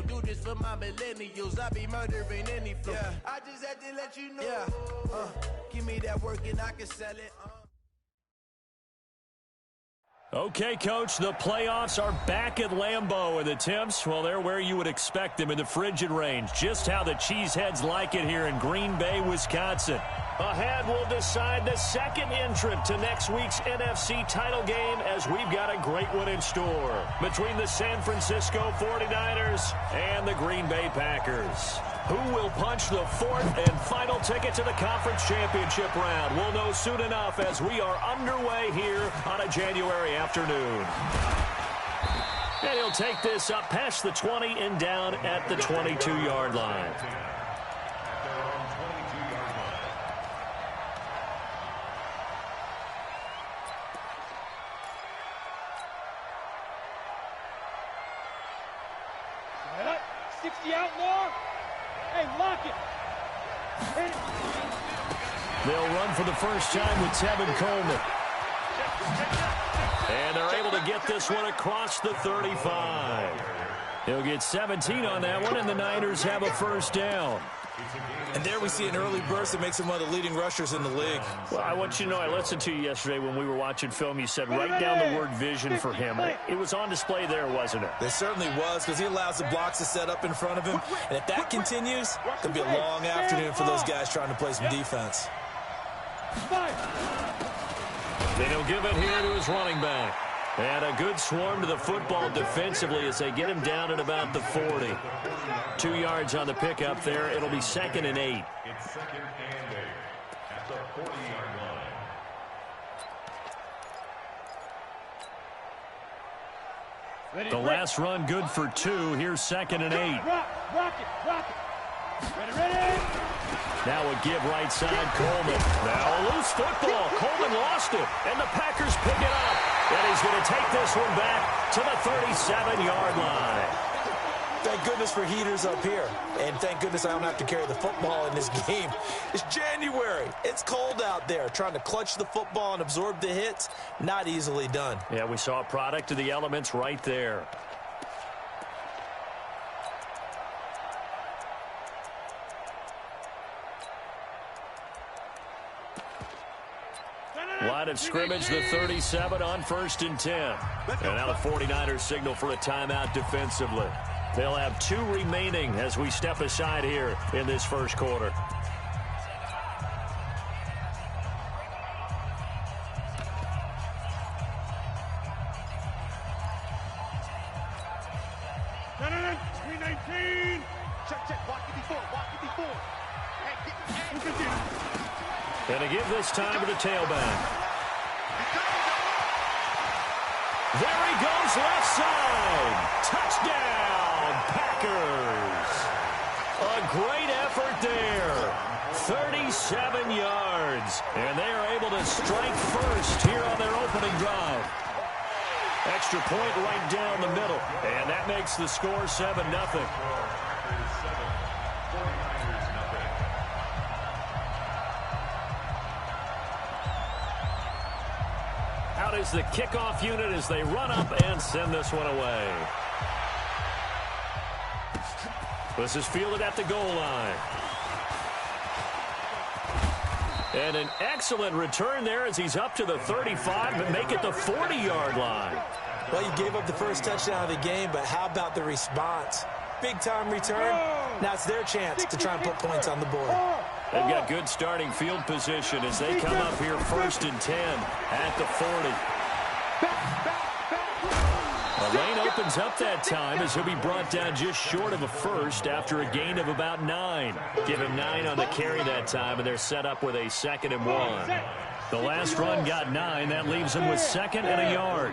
Do this for my millennials. I be murdering any flow. Yeah. I just had to let you know. Yeah. Give me that work and I can sell it. Okay, Coach, the playoffs are back at Lambeau, and the temps, well, they're where you would expect them in the frigid range. Just how the Cheeseheads like it here in Green Bay, Wisconsin. Ahead, we'll decide the second entrant to next week's NFC title game as we've got a great one in store between the San Francisco 49ers and the Green Bay Packers. Who will punch the fourth and final ticket to the conference championship round? We'll know soon enough as we are underway here on a January afternoon. And he'll take this up past the 20 and down at the 22-yard line. They'll run for the first time with Tevin Coleman. And they're able to get this one across the 35. He'll get 17 on that one, and the Niners have a first down. And there we see an early burst that makes him one of the leading rushers in the league. Well, I want you to know, I listened to you yesterday when we were watching film. You said write down the word vision for him. It was on display there, wasn't it? It certainly was, because he allows the blocks to set up in front of him. And if that continues, it's going to be a long afternoon for those guys trying to play some defense. Then he'll give it here to his running back. And a good swarm to the football defensively as they get him down at about the 40. 2 yards on the pickup there. It'll be 2nd and 8. It's 2nd and 8 at the 40-yard line. The last run good for 2. Here's 2nd and 8. Rock it. Ready. Now a give right side, Coleman. Now a loose football. Coleman lost it, and the Packers pick it up. And he's going to take this one back to the 37-yard line. Thank goodness for heaters up here. And thank goodness I don't have to carry the football in this game. It's January. It's cold out there. Trying to clutch the football and absorb the hits, not easily done. Yeah, we saw a product of the elements right there. Line of scrimmage, the 37 on 1st and 10. And now the 49ers signal for a timeout defensively. They'll have 2 remaining as we step aside here in this first quarter. No. 319. Check. Walk it before. And to give this time to the tailback. There he goes, left side. Touchdown, Packers. A great effort there. 37 yards. And they are able to strike first here on their opening drive. Extra point right down the middle. And that makes the score 7-0. Out is the kickoff unit as they run up and send this one away. This is fielded at the goal line. And an excellent return there as he's up to the 35, but make it the 40-yard line. Well, you gave up the first touchdown of the game, but how about the response? Big-time return. Now it's their chance to try and put points on the board. They've got good starting field position as they come up here 1st and 10 at the 40. The lane opens up that time as he'll be brought down just short of a first after a gain of about 9. Give him 9 on the carry that time, and they're set up with a 2nd and 1. The last run got 9. That leaves him with 2nd and a yard.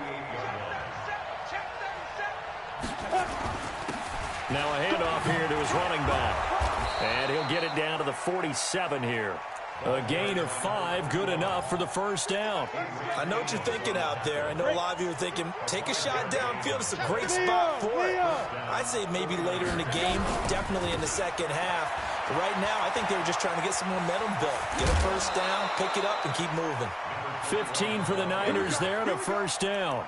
Now a handoff here to his running back. And he'll get it down to the 47 here. A gain of 5, good enough for the first down. I know what you're thinking out there. I know a lot of you are thinking, take a shot downfield. It's a great spot for it. I'd say maybe later in the game, definitely in the second half. But right now, I think they were just trying to get some momentum built. Get a first down, pick it up, and keep moving. 15 for the Niners there and a first down.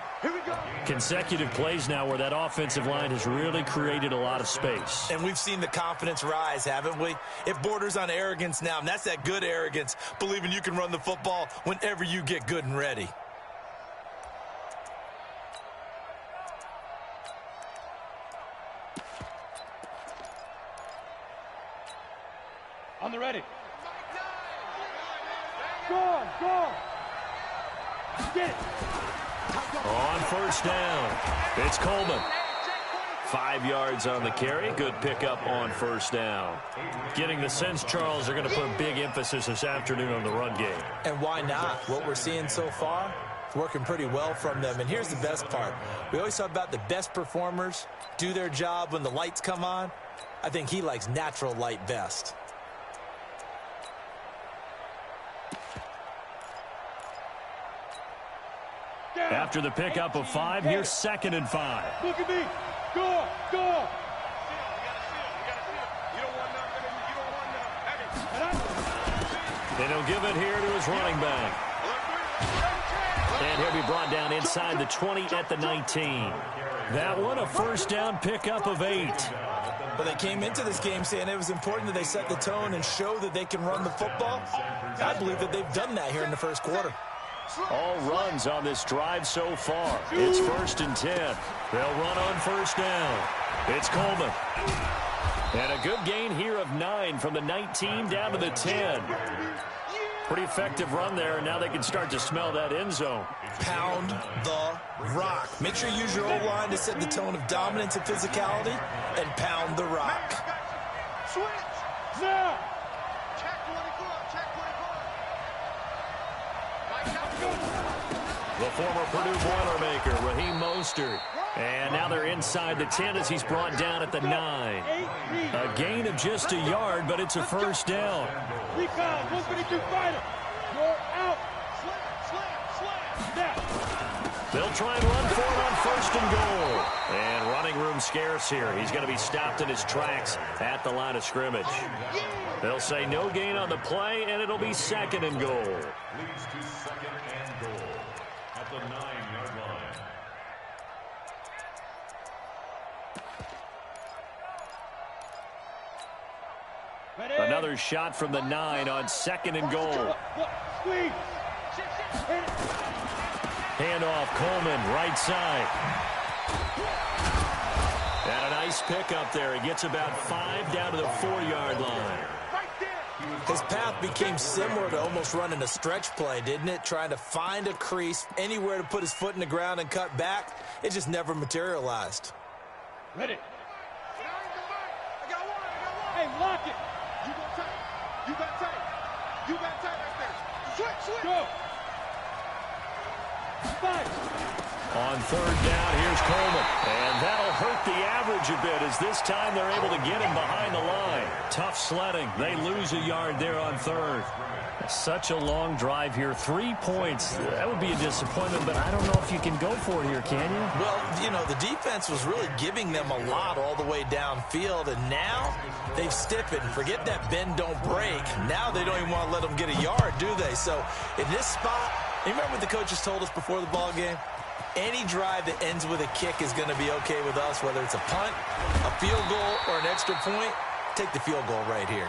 Consecutive plays now where that offensive line has really created a lot of space. And we've seen the confidence rise, haven't we? It borders on arrogance now, and that's that good arrogance, believing you can run the football whenever you get good and ready. On the ready. Go, go. Get it. On first down, it's Coleman. 5 yards on the carry. Good pickup on first down. Getting the sense, Charles, they're going to put a big emphasis this afternoon on the run game. And why not? What we're seeing so far, it's working pretty well from them. And here's the best part. We always talk about the best performers do their job when the lights come on. I think he likes natural light best. After the pickup of 5, here's 2nd and 5. Look at me. Go, go. And he'll give it here to his running back. And he'll be brought down inside the 20 at the 19. That one, a first down pickup of 8. But they came into this game saying it was important that they set the tone and show that they can run the football. I believe that they've done that here in the first quarter. All runs on this drive so far. It's 1st and 10. They'll run on first down. It's Coleman. And a good gain here of 9 from the 19 down to the 10. Pretty effective run there, and now they can start to smell that end zone. Pound the rock. Make sure you use your O-line to set the tone of dominance and physicality, and pound the rock. Switch. Now. The former Purdue Boilermaker, Raheem Mostert. And now they're inside the 10 as he's brought down at the 9. A gain of just a yard, but it's a first down. Recon, 152 fighter. You're out. Slam. Now. They'll try and run for it on 1st and goal. And running room scarce here. He's going to be stopped in his tracks at the line of scrimmage. They'll say no gain on the play, and it'll be 2nd and goal. Leads to 2nd and goal at the 9-yard line. Another shot from the 9 on 2nd and goal. Squeeze. Handoff, Coleman, right side. And a nice pickup there. He gets about 5 down to the 4-yard line. His path became similar to almost running a stretch play, didn't it? Trying to find a crease, anywhere to put his foot in the ground and cut back. It just never materialized. Ready. Hey, lock it. You got tight right there. Switch. Go. 5. On 3rd down, here's Coleman. And that'll hurt the average a bit as this time they're able to get him behind the line. Tough sledding. They lose a yard there on 3rd. Such a long drive here. 3 points. That would be a disappointment, but I don't know if you can go for it here, can you? Well, you know, the defense was really giving them a lot all the way downfield, and now they've stiffened. Forget that bend, don't break. Now they don't even want to let them get a yard, do they? So in this spot, you remember what the coaches told us before the ball game? Any drive that ends with a kick is going to be okay with us, whether it's a punt, a field goal, or an extra point. Take the field goal right here.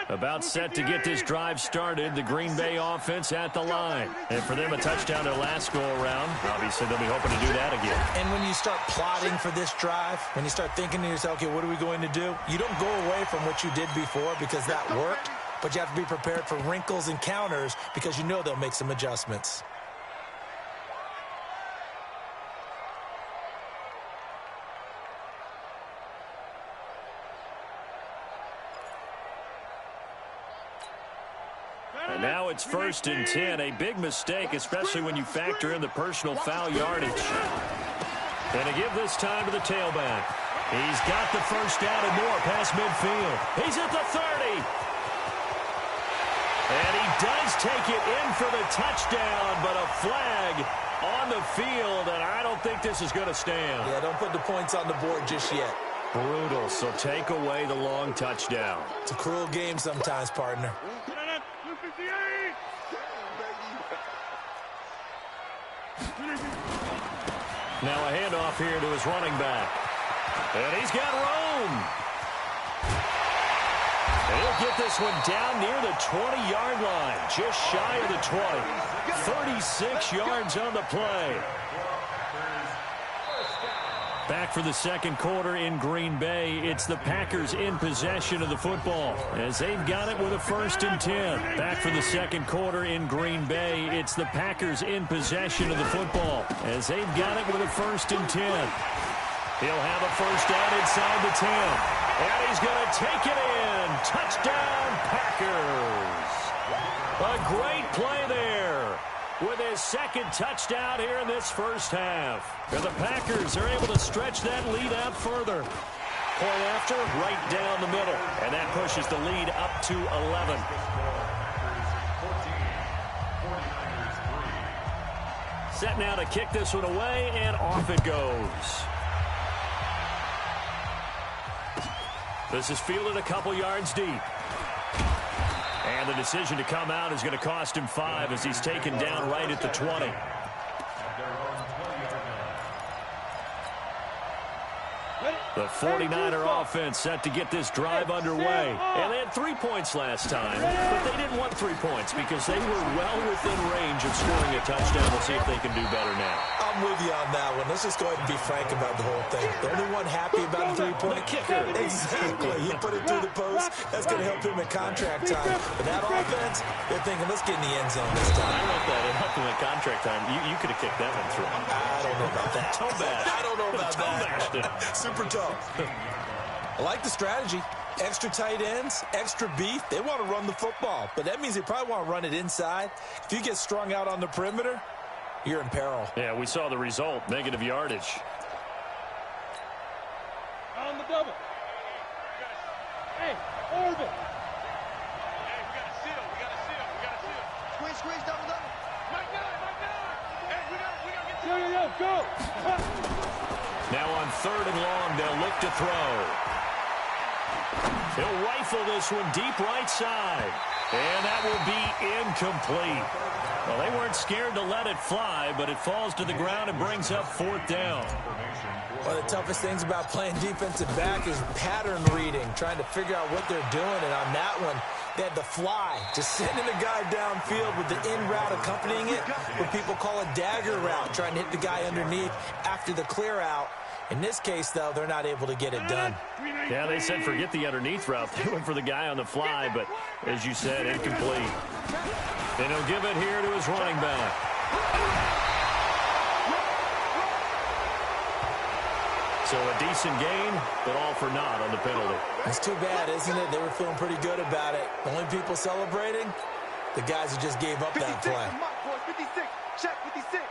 About set to get this drive started, the Green Bay offense at the line. And for them, a touchdown their last go-around. Obviously, they'll be hoping to do that again. And when you start plotting for this drive, when you start thinking to yourself, okay, what are we going to do? You don't go away from what you did before because that worked, but you have to be prepared for wrinkles and counters because you know they'll make some adjustments. And now it's 1st and 10. A big mistake, especially when you factor in the personal foul yardage. And to give this time to the tailback. He's got the first down and more past midfield. He's at the 30. And he does take it in for the touchdown, but a flag on the field, and I don't think this is going to stand. Yeah, don't put the points on the board just yet. Brutal, so take away the long touchdown. It's a cruel game sometimes, partner. Now a handoff here to his running back. And he's got room. And he'll get this one down near the 20-yard line, just shy of the 20. 36 yards on the play. Back for the second quarter in Green Bay. It's the Packers in possession of the football as they've got it with a 1st and 10. Back for the second quarter in Green Bay. It's the Packers in possession of the football as they've got it with a 1st and 10. He'll have a first down inside the 10. And he's going to take it in. Touchdown, Packers. A great play there with his second touchdown here in this first half. And the Packers are able to stretch that lead out further. Point after, right down the middle. And that pushes the lead up to 11. Set now to kick this one away, and off it goes. This is fielded a couple yards deep. And the decision to come out is going to cost him 5 as he's taken down right at the 20. The 49er offense set to get this drive underway. And they had 3 points last time, but they didn't want 3 points because they were well within range of scoring a touchdown. We'll see if they can do better now. I'm with you on that one. Let's just go ahead and be frank about the whole thing. The only one happy about the 3-point kicker. Exactly. He put it through the post. That's going to help him in contract time. But that offense, they're thinking, let's get in the end zone this time. I love that. It helped him in contract time. You could have kicked that one through. I don't know about that. Toe bash. I don't know about that. Super tough. I like the strategy. Extra tight ends, extra beef. They want to run the football, but that means they probably want to run it inside. If you get strung out on the perimeter, you're in peril. Yeah, we saw the result. Negative yardage. On the double. Hey, Orville. Hey, we got to seal. We got to seal. Squeeze, double. Mike Miller. Hey, we got to get go. Now on 3rd and long, they'll look to throw. He'll rifle this one deep right side. And that will be incomplete. Well, they weren't scared to let it fly, but it falls to the ground and brings up 4th down. One of the toughest things about playing defensive back is pattern reading, trying to figure out what they're doing. And on that one, they had the fly, just sending a guy downfield with the in route accompanying it, what people call a dagger route, trying to hit the guy underneath after the clear out. In this case, though, they're not able to get it done. Yeah, they said forget the underneath route. They went for the guy on the fly, but as you said, incomplete. And he'll give it here to his running back. So a decent gain, but all for naught on the penalty. It's too bad, isn't it? They were feeling pretty good about it. The only people celebrating, the guys who just gave up that play. 56, check 56.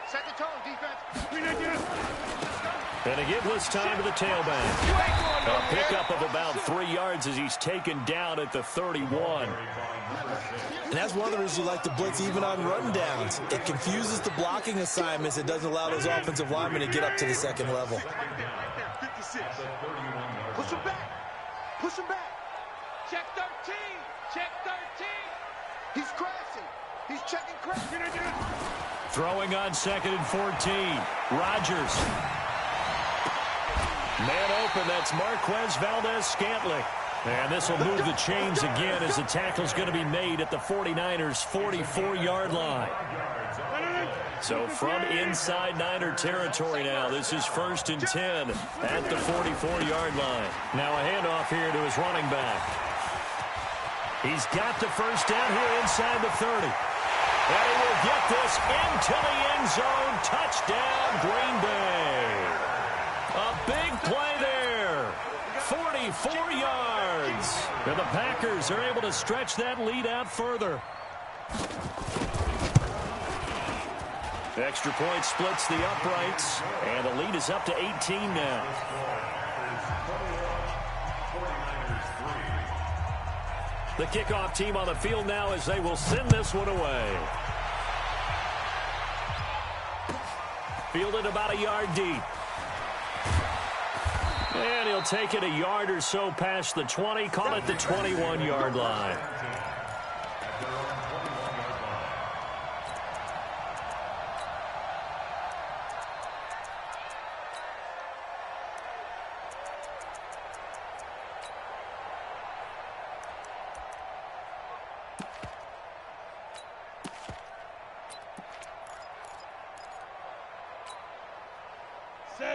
Set the tone, defense. And to give this time to the tailback. A pickup of about 3 yards as he's taken down at the 31. And that's one of the reasons you like to blitz even on run downs. It confuses the blocking assignments. It doesn't allow those offensive linemen to get up to the second level. 56. Push him back. Push him back. Check 13. Check 13. He's crashing. He's checking crash. Throwing on 2nd and 14. Rodgers. Man open, that's Marquez Valdez-Scantling. And this will move the chains again as the tackle's going to be made at the 49ers' 44-yard line. So from inside Niner territory now, this is 1st and 10 at the 44-yard line. Now a handoff here to his running back. He's got the first down here inside the 30. And he will get this into the end zone. Touchdown, Green Bay. A big play there. 44 yards. And the Packers are able to stretch that lead out further. Extra point splits the uprights, and the lead is up to 18 now. The kickoff team on the field now as they will send this one away. Fielded about a yard deep. And he'll take it a yard or so past the 20, call it the 21-yard line.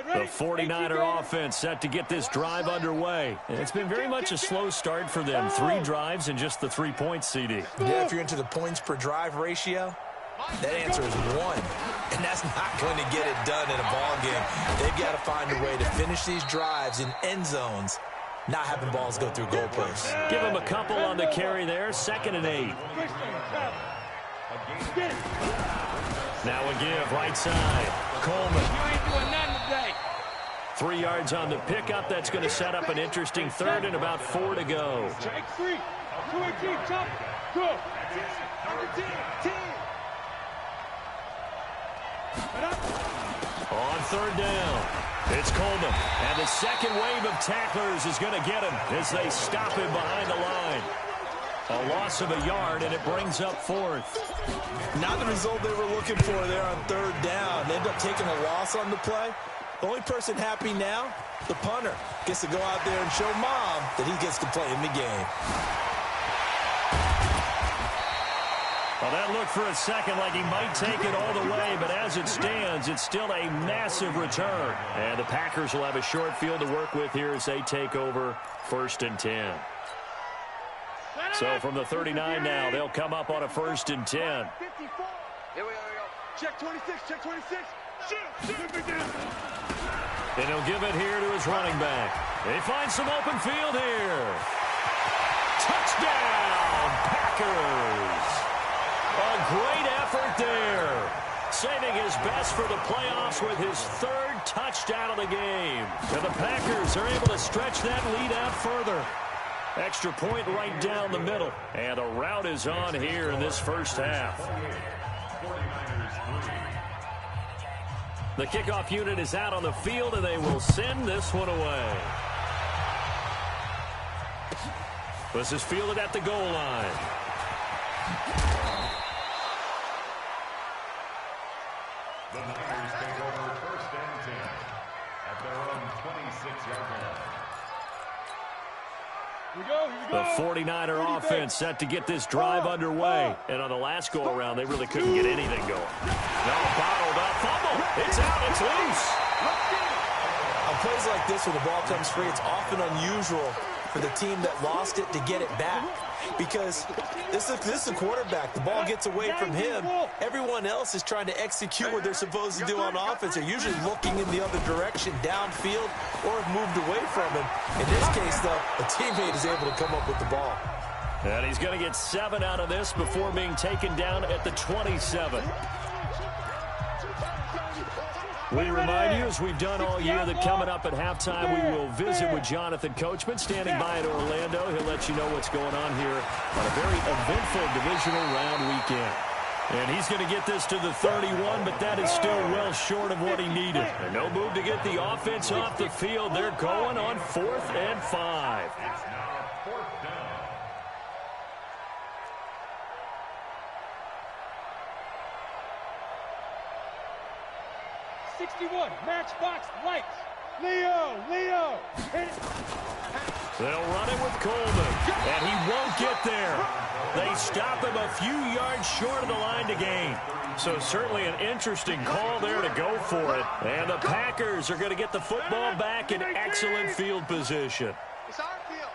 The 49er offense set to get this drive underway. And it's been very much a slow start for them. 3 drives and just the 3 points, CD. Yeah, if you're into the points per drive ratio, that answer is 1. And that's not going to get it done in a ball game. They've got to find a way to finish these drives in end zones, not having balls go through goalposts. Give them a couple on the carry there. 2nd and 8. Now a give, right side. Coleman. You ain't doing nothing today. 3 yards on the pickup. That's going to set up an interesting 3rd and about 4 to go. Take 3. 2-18, jump. Go. 10. On 3rd down, it's Coleman. And the second wave of tacklers is going to get him as they stop him behind the line. A loss of a yard, and it brings up 4th. Not the result they were looking for there on 3rd down. They end up taking a loss on the play. The only person happy now, the punter, gets to go out there and show Mom that he gets to play in the game. Well, that looked for a second like he might take it all the way, but as it stands, it's still a massive return. And the Packers will have a short field to work with here as they take over 1st and 10. So from the 39 now, they'll come up on a 1st and 10. Here we go. Check 26, check 26. Shoot. And he'll give it here to his running back. They find some open field here. Touchdown, Packers. A great effort there. Saving his best for the playoffs with his 3rd touchdown of the game. And the Packers are able to stretch that lead out further. Extra point right down the middle. And a rout is on here in this first half. The kickoff unit is out on the field, and they will send this one away. This is fielded at the goal line. The Niners take over 1st and 10 at their own 26-yard line. The 49er offense set to get this drive underway. And on the last go-around, they really couldn't get anything going. No, bottled up, fumble. It's out, it's loose. On plays like this, when the ball comes free, it's often unusual for the team that lost it to get it back. Because this is a quarterback. The ball gets away from him. Everyone else is trying to execute what they're supposed to do on offense. They're usually looking in the other direction, downfield, or have moved away from him. In this case, though, a teammate is able to come up with the ball. And he's going to get 7 out of this before being taken down at the 27. We remind you, as we've done all year, that coming up at halftime, we will visit with Jonathan Coachman, standing by in Orlando. He'll let you know what's going on here on a very eventful divisional round weekend. And he's going to get this to the 31, but that is still well short of what he needed. And no move to get the offense off the field. They're going on 4th and 5. It's now 4th down. Matchbox lights. Leo. They'll run it with Coleman, and he won't get there. They stop him a few yards short of the line to gain. So certainly an interesting call there to go for it. And the Packers are going to get the football back in excellent field position. It's our field.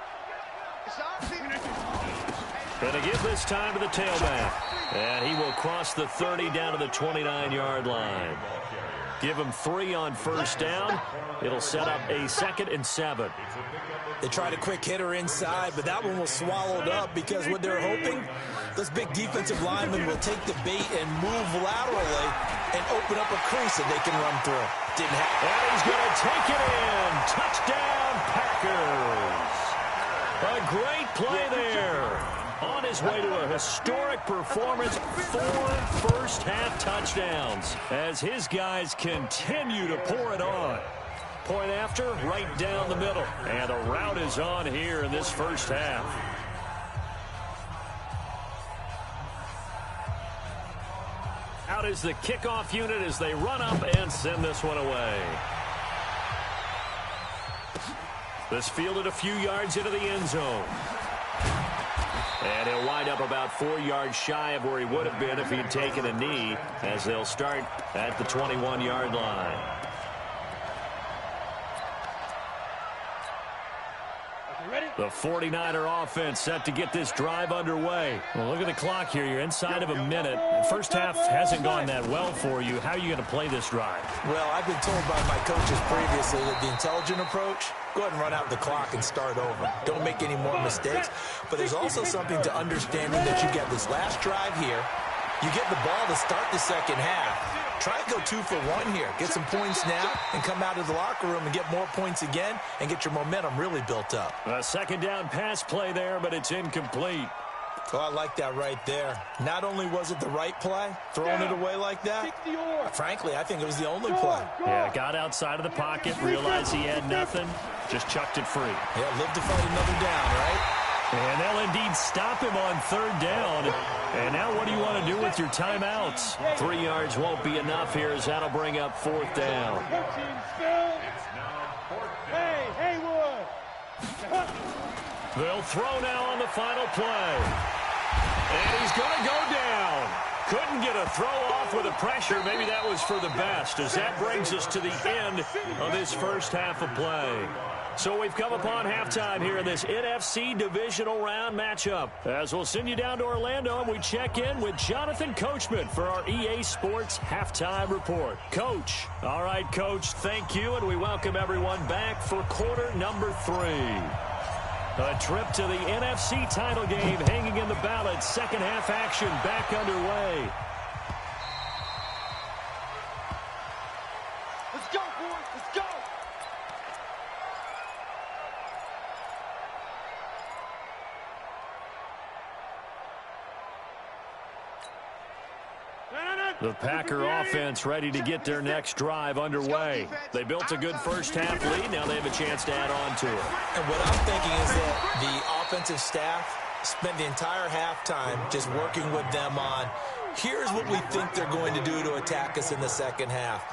It's our field. Going to give this time to the tailback. And he will cross the 30 down to the 29-yard line. Give him 3 on 1st down. It'll set up a 2nd and 7. They tried a quick hitter inside, but that one was swallowed up because what they're hoping, those big defensive linemen will take the bait and move laterally and open up a crease that they can run through. Didn't happen. And he's going to take it in. Touchdown, Packers. A great play there. On his way to a historic performance, 4 first-half touchdowns as his guys continue to pour it on. Point after, right down the middle. And the route is on here in this first half. Out is the kickoff unit as they run up and send this one away. This fielded a few yards into the end zone. And he'll wind up about 4 yards shy of where he would have been if he'd taken a knee, as they'll start at the 21-yard line. The 49er offense set to get this drive underway. Well, look at the clock here. You're inside of a minute. The first half hasn't gone that well for you. How are you going to play this drive? Well, I've been told by my coaches previously that the intelligent approach, go ahead and run out the clock and start over. Don't make any more mistakes. But there's also something to understanding that you get this last drive here. You get the ball to start the second half. Try and go 2 for 1 here. Get some points now and come out of the locker room and get more points again and get your momentum really built up. A second down pass play there, but it's incomplete. Oh, I like that right there. Not only was it the right play, throwing it away like that, frankly, I think it was the only play. Yeah, got outside of the pocket, realized he had nothing, just chucked it free. Yeah, live to fight another down, right? And they'll indeed stop him on third down. And now what do you want to do with your timeouts? 3 yards won't be enough here as that'll bring up fourth down. Hey, Haywood! They'll throw now on the final play. And he's going to go down. Couldn't get a throw off with the pressure. Maybe that was for the best, as that brings us to the end of this first half of play. So we've come upon halftime here in this NFC divisional round matchup. As we'll send you down to Orlando, and we check in with Jonathan Coachman for our EA Sports Halftime Report. Coach. All right, Coach, thank you, and we welcome everyone back for quarter number 3. A trip to the NFC title game hanging in the balance. Second half action back underway. Let's go, boys! Let's go! The Packer offense ready to get their next drive underway. They built a good first half lead. Now they have a chance to add on to it. And what I'm thinking is that the offensive staff spent the entire halftime just working with them on, here's what we think they're going to do to attack us in the second half.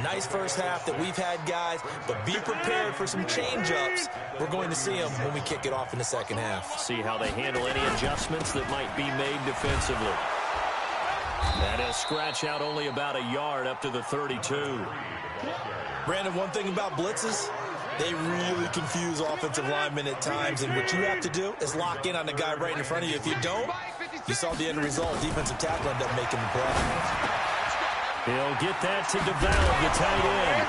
Nice first half that we've had, guys, but be prepared for some change-ups. We're going to see them when we kick it off in the second half. See how they handle any adjustments that might be made defensively. And he'll scratch out only about a yard up to the 32. Brandon, one thing about blitzes, they really confuse offensive linemen at times, and what you have to do is lock in on the guy right in front of you. If you don't, you saw the end result. Defensive tackle ended up making the play. He'll get that to develop the tight end.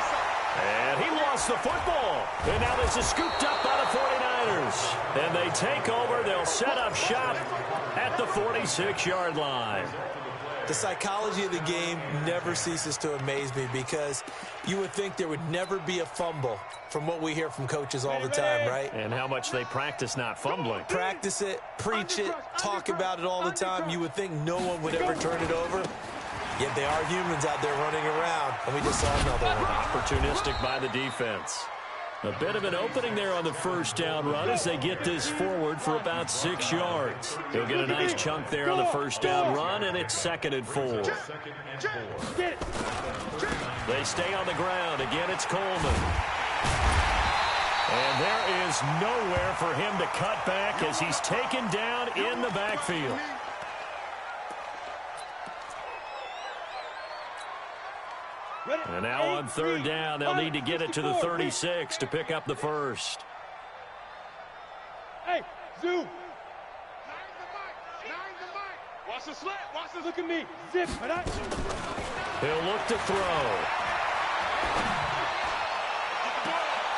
And he lost the football. And now this is scooped up by the 49ers. And they take over. They'll set up shop at the 46-yard line. The psychology of the game never ceases to amaze me, because you would think there would never be a fumble from what we hear from coaches all the time, right? And how much they practice not fumbling. Practice it, preach it, talk about it all the time. You would think no one would ever turn it over. Yet they are humans out there running around, and we just saw another one. Opportunistic by the defense. A bit of an opening there on the first down run as they get this forward for about 6 yards. He'll get a nice chunk there on the first down run, and it's 2nd and 4. They stay on the ground. Again, it's Coleman. And there is nowhere for him to cut back as he's taken down in the backfield. And now on third down, they'll need to get it to the 36 to pick up the first. Hey, Zoo! Watch the slant. Watch this. Look at me. Zip. He'll look to throw.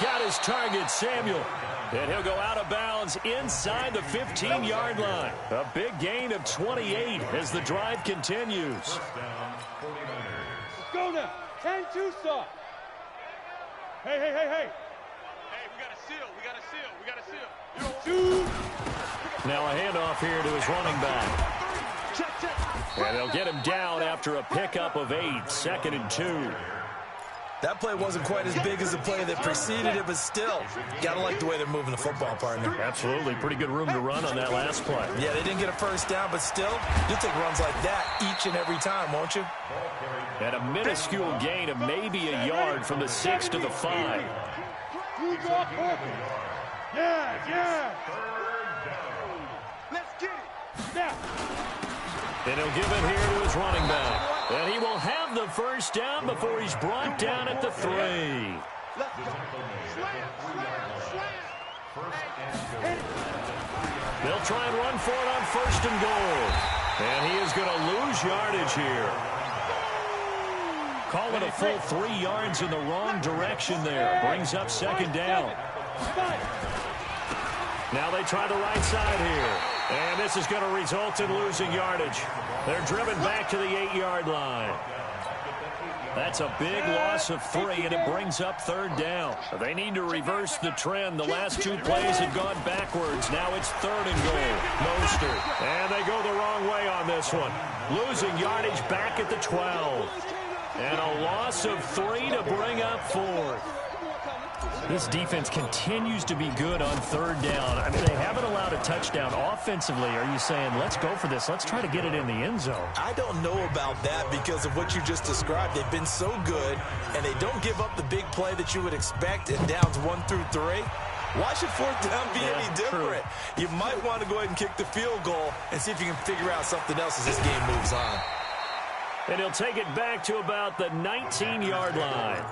Got his target, Samuel. And he'll go out of bounds inside the 15-yard line. A big gain of 28 as the drive continues. go now. 10-2 stop. Hey. Hey, we got a seal. We got a seal. Now a handoff here to his running back. And they'll get him down after a pickup of 8, 2nd and 2. That play wasn't quite as big as the play that preceded it, but still, gotta like the way they're moving the football, partner. Absolutely. Pretty good room to run on that last play. Yeah, they didn't get a first down, but still, you'll take runs like that each and every time, won't you? And a minuscule gain of maybe a yard from the 6 to the 5. Yeah. Let's get it. Now. And he'll give it here to his running back. And he will have the first down before he's brought down at the 3. Let's go. Slam. They'll try and run for it on 1st and goal. And he is going to lose yardage here. Call it a full 3 yards in the wrong direction there. Brings up 2nd down. Now they try the right side here. And this is going to result in losing yardage. They're driven back to the 8-yard line. That's a big loss of 3, and it brings up 3rd down. They need to reverse the trend. The last 2 plays have gone backwards. Now it's 3rd and goal. Mostert. And they go the wrong way on this one. Losing yardage back at the 12. And a loss of 3 to bring up 4th. This defense continues to be good on 3rd down. I mean, they haven't allowed a touchdown. Offensively, are you saying, let's go for this? Let's try to get it in the end zone. I don't know about that because of what you just described. They've been so good, and they don't give up the big play that you would expect in downs 1 through 3. Why should 4th down be any different? True. You might want to go ahead and kick the field goal and see if you can figure out something else as this game moves on. And he'll take it back to about the 19-yard line.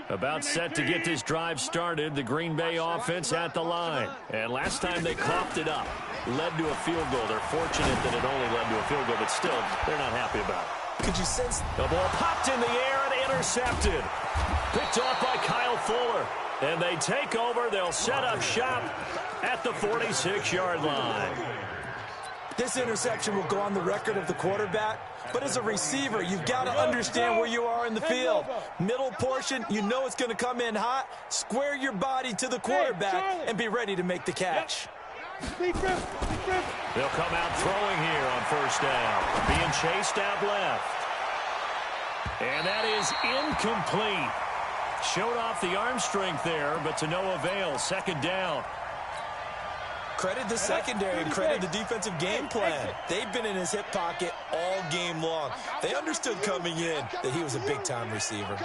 About set to get this drive started, the Green Bay offense at the line. And last time they coughed it up, led to a field goal. They're fortunate that it only led to a field goal, but still, they're not happy about it. Could you sense? The ball popped in the air and intercepted. Picked off by Kyle Fuller. And they take over. They'll set up shop at the 46-yard line. This interception will go on the record of the quarterback, but as a receiver, you've got to understand where you are in the field. Middle portion, you know it's going to come in hot. Square your body to the quarterback and be ready to make the catch. They'll come out throwing here on 1st down, being chased out left. And that is incomplete. Showed off the arm strength there, but to no avail. 2nd down. Credit the secondary and credit the defensive game plan. They've been in his hip pocket all game long. They understood coming in that he was a big-time receiver.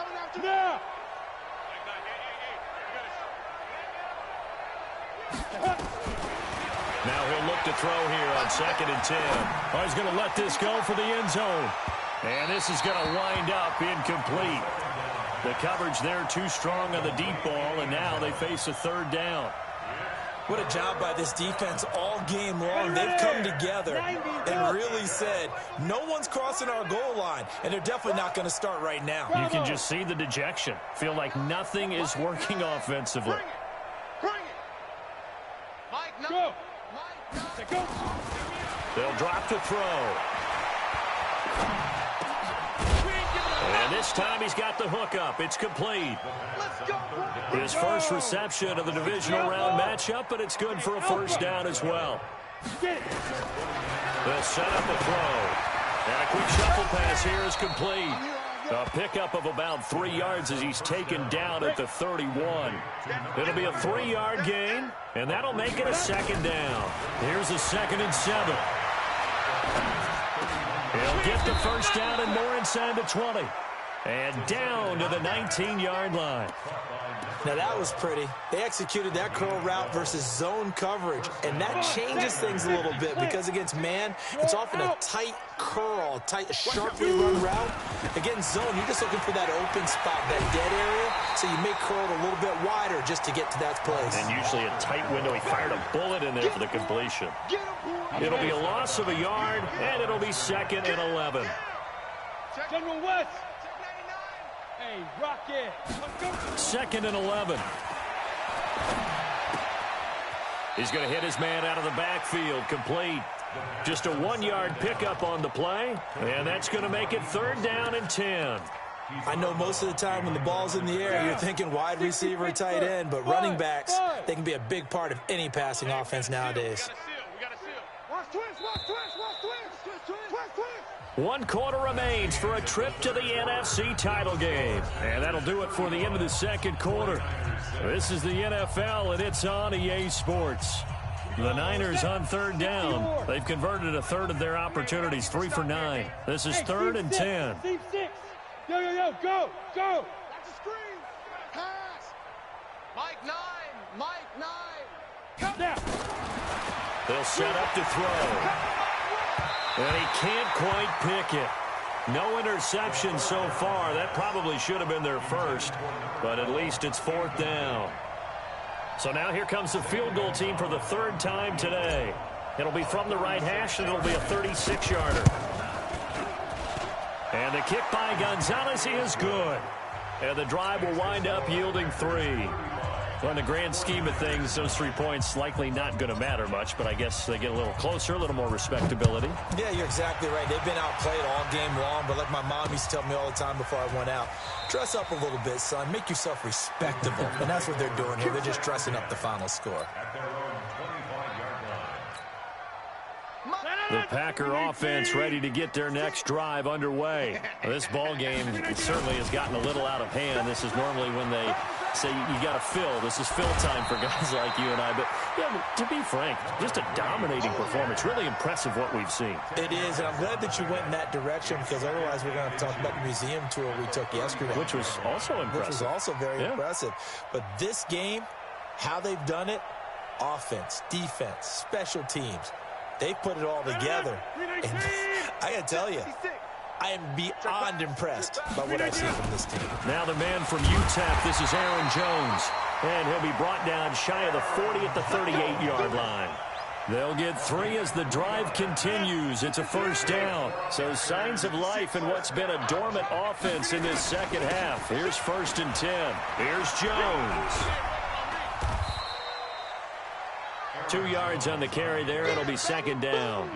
Now he'll look to throw here on 2nd and 10. Oh, he's going to let this go for the end zone. And this is going to wind up incomplete. The coverage there too strong on the deep ball, and now they face a 3rd down. What a job by this defense all game long. They've come together and really said, no one's crossing our goal line, and they're definitely not going to start right now. You can just see the dejection. Feel like nothing is working offensively. Bring it. Mike, no. Go. They'll drop to throw. And this time he's got the hook up. It's complete. His first reception of the divisional round matchup, but it's good for a 1st down as well. They'll set up a throw. And a quick shuffle pass here is complete. A pickup of about 3 yards as he's taken down at the 31. It'll be a 3-yard gain, and that'll make it a 2nd down. Here's a 2nd and 7. He'll get the 1st down and more inside the 20. And down to the 19-yard line. Now, that was pretty. They executed that curl route versus zone coverage, and that changes things a little bit because against man, it's often a tight curl, tight, sharply run route. Against zone, you're just looking for that open spot, that dead area, so you may curl it a little bit wider just to get to that place. And usually a tight window. He fired a bullet in there for the completion. It'll be a loss of a yard, and it'll be 2nd and 11. General West. Hey, Rocket. 2nd and 11. He's going to hit his man out of the backfield, complete. Just a 1-yard pickup on the play, and that's going to make it 3rd down and 10. I know most of the time when the ball's in the air, you're thinking wide receiver, tight end, but running backs, they can be a big part of any passing offense nowadays. One quarter remains for a trip to the NFC title game. And that'll do it for the end of the 2nd quarter. This is the NFL, and it's on EA Sports. The Niners on 3rd down. They've converted a third of their opportunities, 3 for 9. This is 3rd and 10. Yo, go! That's a screen! Pass! Mike 9! Come now! They'll set up to throw. And he can't quite pick it. No interception so far. That probably should have been their first, but at least it's 4th down. So now here comes the field goal team for the 3rd time today. It'll be from the right hash, and it'll be a 36-yarder. And the kick by Gonzalez is good. And the drive will wind up yielding 3. Well, in the grand scheme of things, those 3 points likely not going to matter much, but I guess they get a little closer, a little more respectability. Yeah, you're exactly right. They've been outplayed all game long, but like my mom used to tell me all the time before I went out, dress up a little bit, son. Make yourself respectable. And that's what they're doing here. They're just dressing up the final score. The Packer offense ready to get their next drive underway. This ball game certainly has gotten a little out of hand. This is normally when they say you got to fill. This is fill time for guys like you and I. But yeah, to be frank, just a dominating performance. Really impressive what we've seen. It is, and I'm glad that you went in that direction because otherwise we're going to have to talk about the museum tour we took yesterday. Which was also impressive. Which was also very impressive. But this game, how they've done it, offense, defense, special teams, they put it all together. And I got to tell you, I am beyond impressed by what I've seen from this team. Now the man from UTEP, this is Aaron Jones. And he'll be brought down shy of the 40 at the 38-yard line. They'll get 3 as the drive continues. It's a 1st down. So signs of life in what's been a dormant offense in this 2nd half. Here's 1st and 10. Here's Jones. 2 yards on the carry there. It'll be 2nd down.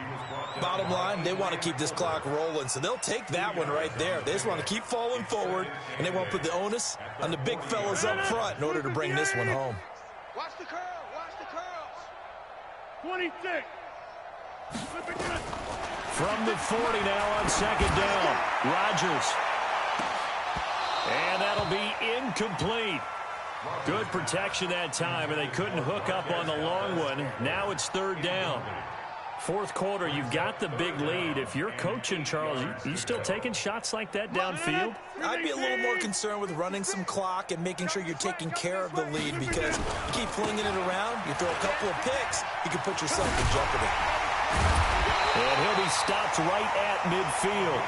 Bottom line, they want to keep this clock rolling, so they'll take that one right there. They just want to keep falling forward, and they want to put the onus on the big fellas up front in order to bring this one home. Watch the curl. Watch the curls. 26. From the 40 now on 2nd down. Rodgers. And that'll be incomplete. Good protection that time, and they couldn't hook up on the long one. Now it's 3rd down. 4th quarter, you've got the big lead. If you're coaching, Charles, you still taking shots like that downfield? I'd be a little more concerned with running some clock and making sure you're taking care of the lead because you keep flinging it around, you throw a couple of picks, you can put yourself in jeopardy. And he'll be stopped right at midfield.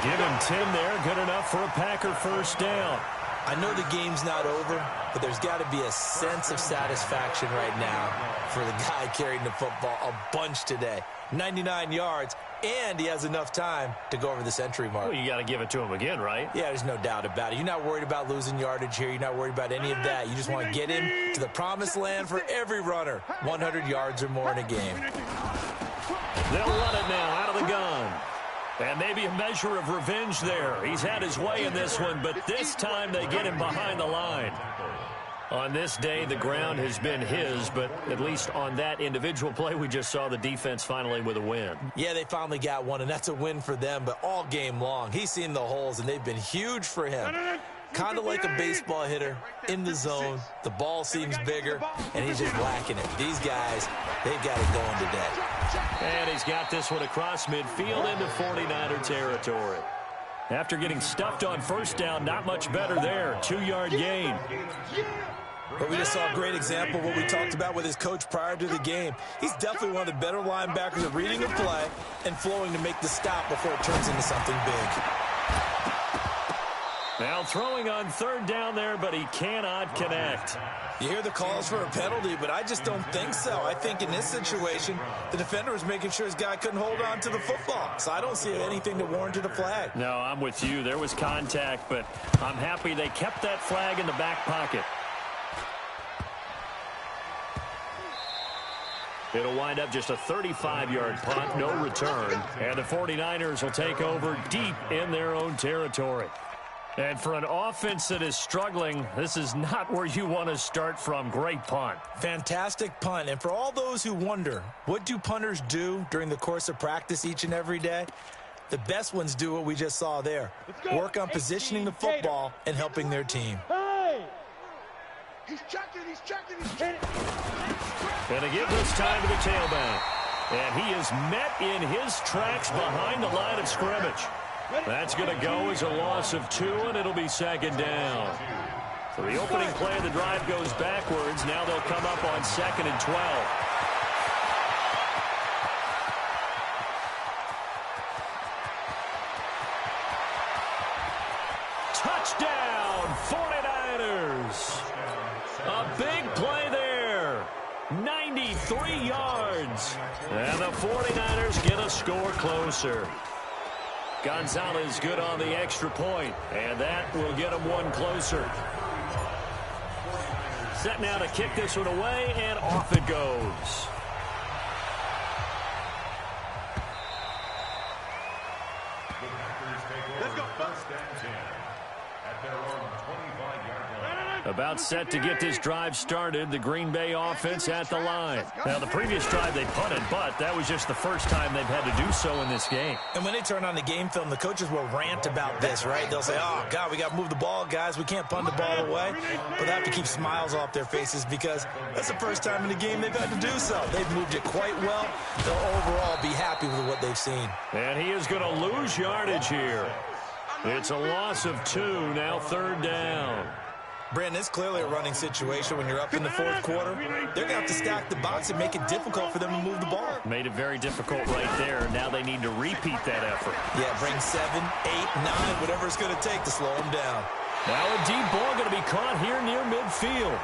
Give him 10 there, good enough for a Packer 1st down. I know the game's not over, but there's got to be a sense of satisfaction right now for the guy carrying the football a bunch today. 99 yards, and he has enough time to go over the century mark. Well, you got to give it to him again, right? Yeah, there's no doubt about it. You're not worried about losing yardage here. You're not worried about any of that. You just want to get him to the promised land for every runner. 100 yards or more in a game. They'll run it now out of the gun. And maybe a measure of revenge there. He's had his way in this one, but this time they get him behind the line. On this day, the ground has been his, but at least on that individual play, we just saw the defense finally with a win. Yeah, they finally got one, and that's a win for them, but all game long, he's seen the holes, and they've been huge for him. Kind of like a baseball hitter in the zone. The ball seems bigger, and he's just whacking it. These guys, they've got it going today. And he's got this one across midfield into 49er territory. After getting stuffed on first down, not much better there. 2-yard gain. But we just saw a great example of what we talked about with his coach prior to the game. He's definitely one of the better linebackers at reading a play and flowing to make the stop before it turns into something big. Now throwing on third down there, but he cannot connect. You hear the calls for a penalty, but I just don't think so. I think in this situation, the defender was making sure his guy couldn't hold on to the football. So I don't see anything that warranted a flag. No, I'm with you. There was contact, but I'm happy they kept that flag in the back pocket. It'll wind up just a 35-yard punt, no return. And the 49ers will take over deep in their own territory. And for an offense that is struggling, this is not where you want to start from. Great punt. Fantastic punt. And for all those who wonder, what do punters do during the course of practice each and every day? The best ones do what we just saw there. Work on positioning the football and helping their team. Hey! He's checking, he's checking, he's checking. And to give this time to the tailback. And he is met in his tracks behind the line of scrimmage. That's going to go as a loss of 2, and it'll be second down. So the opening play of the drive goes backwards. Now they'll come up on 2nd and 12. Touchdown, 49ers. A big play there. 93 yards. And the 49ers get a score closer. Gonzalez good on the extra point, and that will get him one closer. Set now to kick this one away, and off it goes. Let's go. First and 10 at their own 25-yard line. About set to get this drive started, the Green Bay offense at the line. Now, the previous drive they punted, but that was just the first time they've had to do so in this game. And when they turn on the game film, the coaches will rant about this, right? They'll say, oh, God, we got to move the ball, guys. We can't punt the ball away. But they have to keep smiles off their faces because that's the first time in the game they've had to do so. They've moved it quite well. They'll overall be happy with what they've seen. And he is going to lose yardage here. It's a loss of 2, now third down. Brandon, it's clearly a running situation when you're up in the fourth quarter. They're going to have to stack the box and make it difficult for them to move the ball. Made it very difficult right there. Now they need to repeat that effort. Yeah, bring 7, 8, 9, whatever it's going to take to slow them down. Now a deep ball going to be caught here near midfield.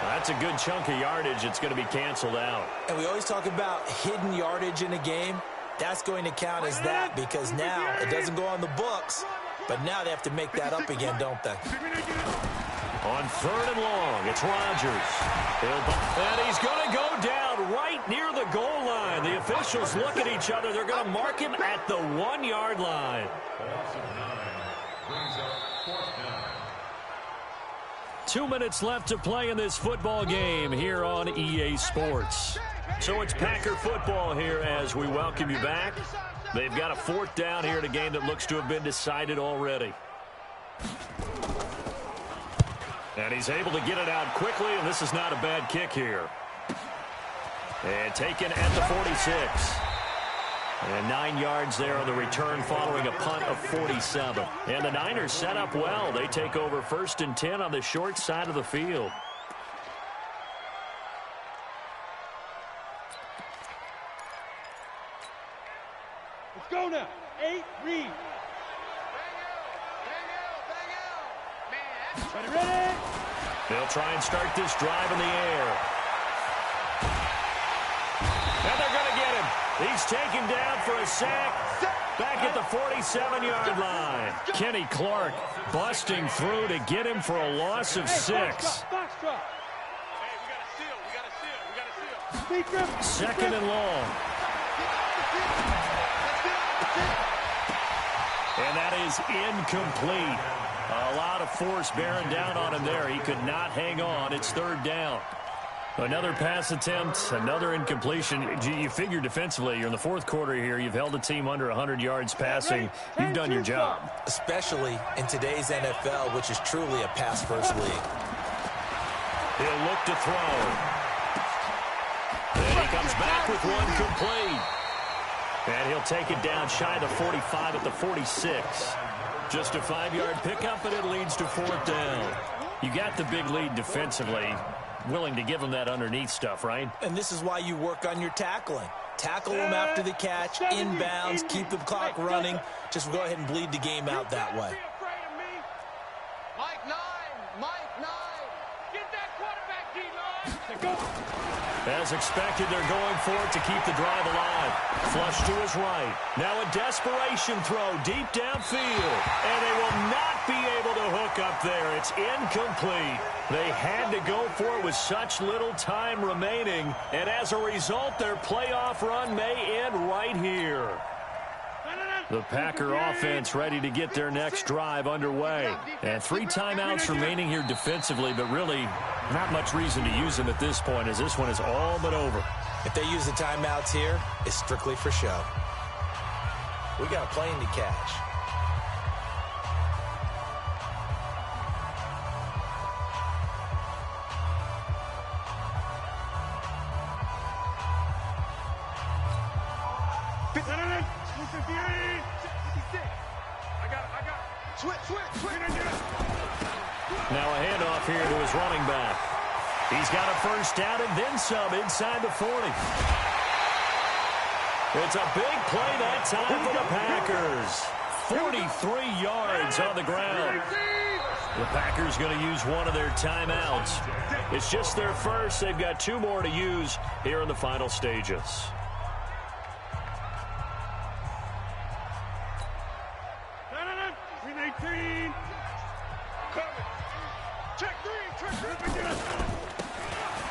That's a good chunk of yardage. It's going to be canceled out. And we always talk about hidden yardage in a game. That's going to count as that because now it doesn't go on the books. But now they have to make that up again, don't they? On 3rd and long, it's Rodgers. And he's going to go down right near the goal line. The officials look at each other. They're going to mark him at the 1-yard line. Loss of 9 brings up 4th down. 2 minutes left to play in this football game here on EA Sports. So it's Packer football here as we welcome you back. They've got a 4th down here in a game that looks to have been decided already. And he's able to get it out quickly, and this is not a bad kick here. And taken at the 46. And 9 yards there on the return following a punt of 47. And the Niners set up well. They take over 1st and 10 on the short side of the field. Go now. 8, read. Ready? They'll try and start this drive in the air. And they're going to get him. He's taken down for a sack. Back at the 47-yard line. Kenny Clark busting through to get him for a loss of 6. We got to seal. 2nd and long. And that is incomplete. A lot of force bearing down on him there. He could not hang on. It's 3rd down. Another pass attempt, another incompletion. You figure defensively, you're in the 4th quarter here. You've held the team under 100 yards passing. You've done your job. Especially in today's NFL, which is truly a pass-first league. He'll look to throw. And he comes back with one complete. And he'll take it down shy of the 45 at the 46. Just a 5-yard pickup, and it leads to 4th down. You got the big lead defensively. Willing to give them that underneath stuff, right? And this is why you work on your tackling. Tackle them after the catch, inbounds, keep the clock running. Just go ahead and bleed the game out that way. Mike 9. Get that quarterback, D-line. Go. As expected, they're going for it to keep the drive alive. Flush to his right. Now a desperation throw deep downfield. And they will not be able to hook up there. It's incomplete. They had to go for it with such little time remaining. And as a result, their playoff run may end right here. The Packer offense ready to get their next drive underway. And 3 timeouts remaining here defensively, but really not much reason to use them at this point as this one is all but over. If they use the timeouts here, it's strictly for show. We got a plane to catch. Now a handoff here to his running back. He's got a first down and then some inside the 40. It's a big play that time for the Packers. 43 yards on the ground. The Packers going to use one of their timeouts. It's just their first. They've got 2 more to use here in the final stages.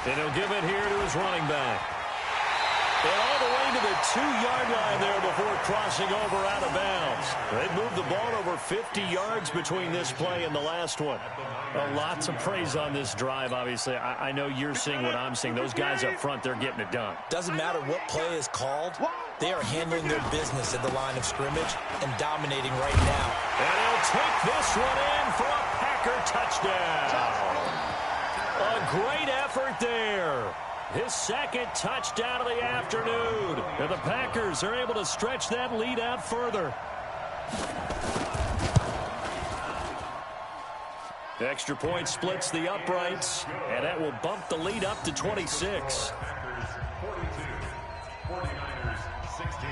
And he'll give it here to his running back. And all the way to the 2-yard line there before crossing over out of bounds. They've moved the ball over 50 yards between this play and the last one. Lots of praise on this drive, obviously. I know you're seeing what I'm seeing. Those guys up front, they're getting it done. Doesn't matter what play is called. They are handling their business at the line of scrimmage and dominating right now. And he'll take this one in for a Packer touchdown. A great effort there. His second touchdown of the afternoon. And the Packers are able to stretch that lead out further. The extra point splits the uprights, and that will bump the lead up to 26. Packers 42, 49ers 16.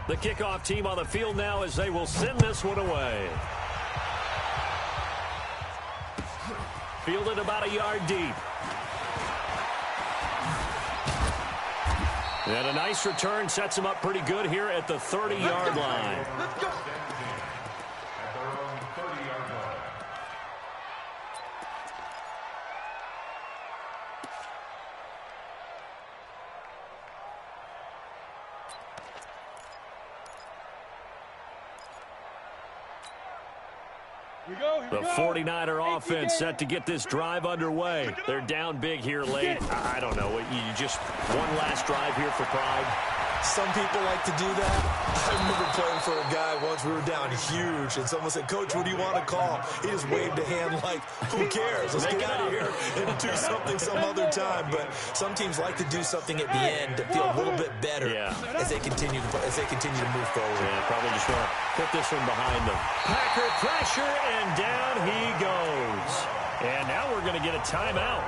The kickoff team on the field now as they will send this one away. Fielded about a yard deep. And a nice return sets him up pretty good here at the 30-yard line. Let's go. At their own 30-yard line. The 49er offense set to get this drive underway. They're down big here late. I don't know. You just one last drive here for pride. Some people like to do that. I remember playing for a guy once. We were down huge, and someone said, "Coach, what do you want to call?" He just waved a hand like, "Who cares? Let's get out of here and do something some other time." But some teams like to do something at the end to feel a little bit better as they continue to move forward. Yeah, probably just want to put this one behind them. Packer pressure, and down he goes. And now we're going to get a timeout.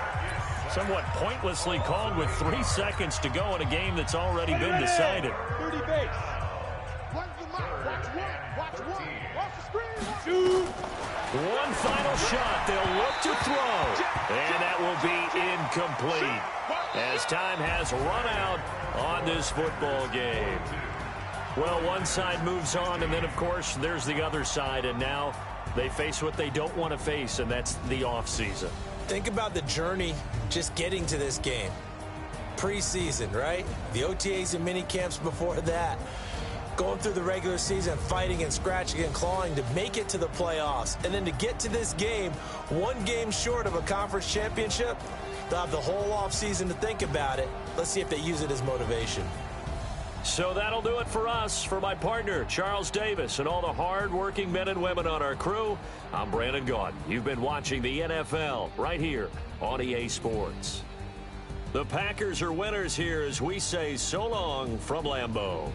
Somewhat pointlessly called with 3 seconds to go in a game that's already been decided. 30 base. Watch one. Watch the screen. One final shot. They'll look to throw. And that will be incomplete as time has run out on this football game. Well, one side moves on, and then, of course, there's the other side. And now they face what they don't want to face, and that's the offseason. Think about the journey just getting to this game. Preseason, right? The OTAs and mini camps before that. going through the regular season, fighting and scratching and clawing to make it to the playoffs. And then to get to this game, one game short of a conference championship, they'll have the whole offseason to think about it. Let's see if they use it as motivation. So that'll do it for us. For my partner, Charles Davis, and all the hard-working men and women on our crew, I'm Brandon Gaudin. You've been watching the NFL right here on EA Sports. The Packers are winners here as we say so long from Lambeau.